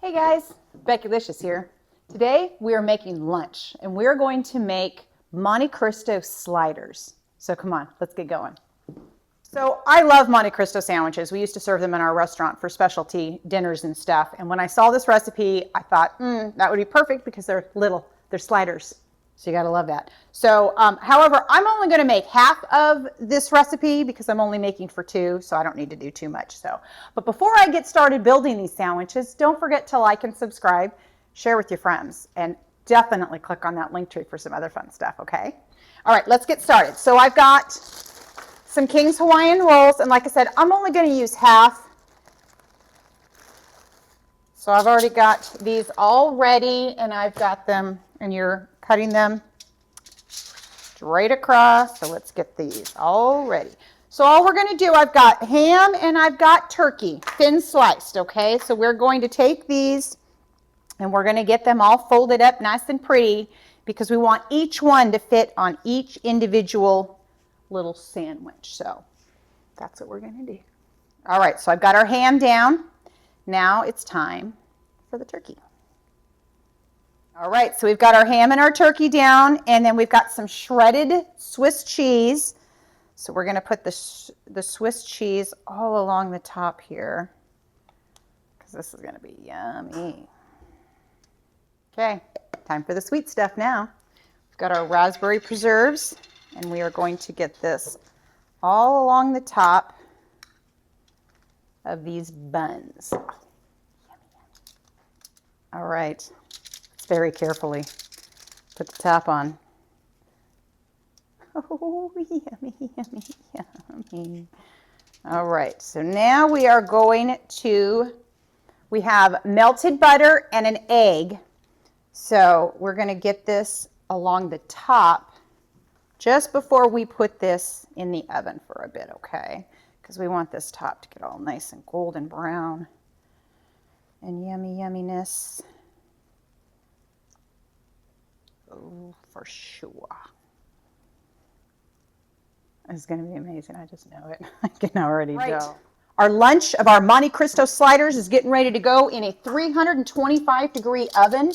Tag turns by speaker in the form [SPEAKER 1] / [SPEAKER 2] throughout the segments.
[SPEAKER 1] Hey guys, Becki-licious here. Today we are making lunch and we're going to make Monte Cristo sliders. So come on, let's get going. So I love Monte Cristo sandwiches. We used to serve them in our restaurant for specialty dinners and stuff. And when I saw this recipe, I thought, that would be perfect because they're little, they're sliders. So you gotta love that. So, however, I'm only gonna make half of this recipe because I'm only making for two, so I don't need to do too much. But before I get started building these sandwiches, don't forget to like and subscribe, share with your friends, and definitely click on that link tree for some other fun stuff, okay? All right, let's get started. So I've got some King's Hawaiian rolls, and like I said, I'm only gonna use half. So I've already got these all ready, and I've got them, and you're cutting them straight across. So let's get these all ready. So all we're going to do, I've got ham and I've got turkey, thin sliced, okay? So we're going to take these and we're going to get them all folded up nice and pretty because we want each one to fit on each individual little sandwich. So that's what we're going to do. All right, so I've got our ham down. Now it's time for the turkey. All right, so we've got our ham and our turkey down, and then we've got some shredded Swiss cheese. So we're going to put the Swiss cheese all along the top here because this is going to be yummy. Okay, time for the sweet stuff now. We've got our raspberry preserves, and we are going to get this all along the top of these buns. All right. Very carefully put the top on. Oh, yummy, yummy, yummy. All right, so now we are going to, we have melted butter and an egg. So we're going to get this along the top just before we put this in the oven for a bit, okay? Because we want this top to get all nice and golden brown and yummy yumminess. Oh, for sure. It's going to be amazing. I just know it. I can already tell. Our lunch of our Monte Cristo sliders is getting ready to go in a 325-degree oven.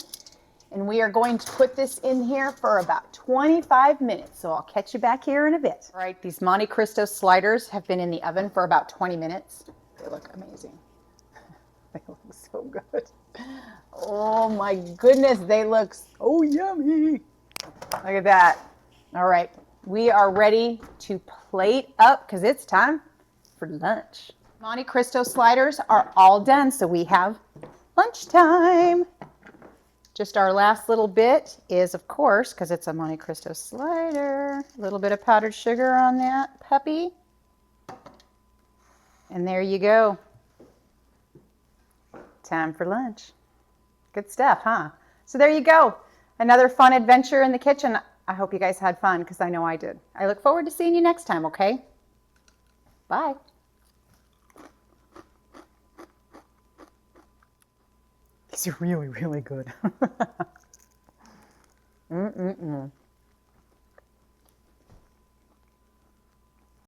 [SPEAKER 1] And we are going to put this in here for about 25 minutes. So I'll catch you back here in a bit. All right, these Monte Cristo sliders have been in the oven for about 20 minutes. They look amazing. They look so good. Oh my goodness, they look so yummy. Look at that. All right, we are ready to plate up because it's time for lunch. Monte Cristo sliders are all done, so we have lunchtime. Just our last little bit is, of course, because it's a Monte Cristo slider, a little bit of powdered sugar on that puppy. And there you go. Time for lunch. Good stuff, huh? So there you go. Another fun adventure in the kitchen. I hope you guys had fun because I know I did. I look forward to seeing you next time, okay? Bye. These are really, really good.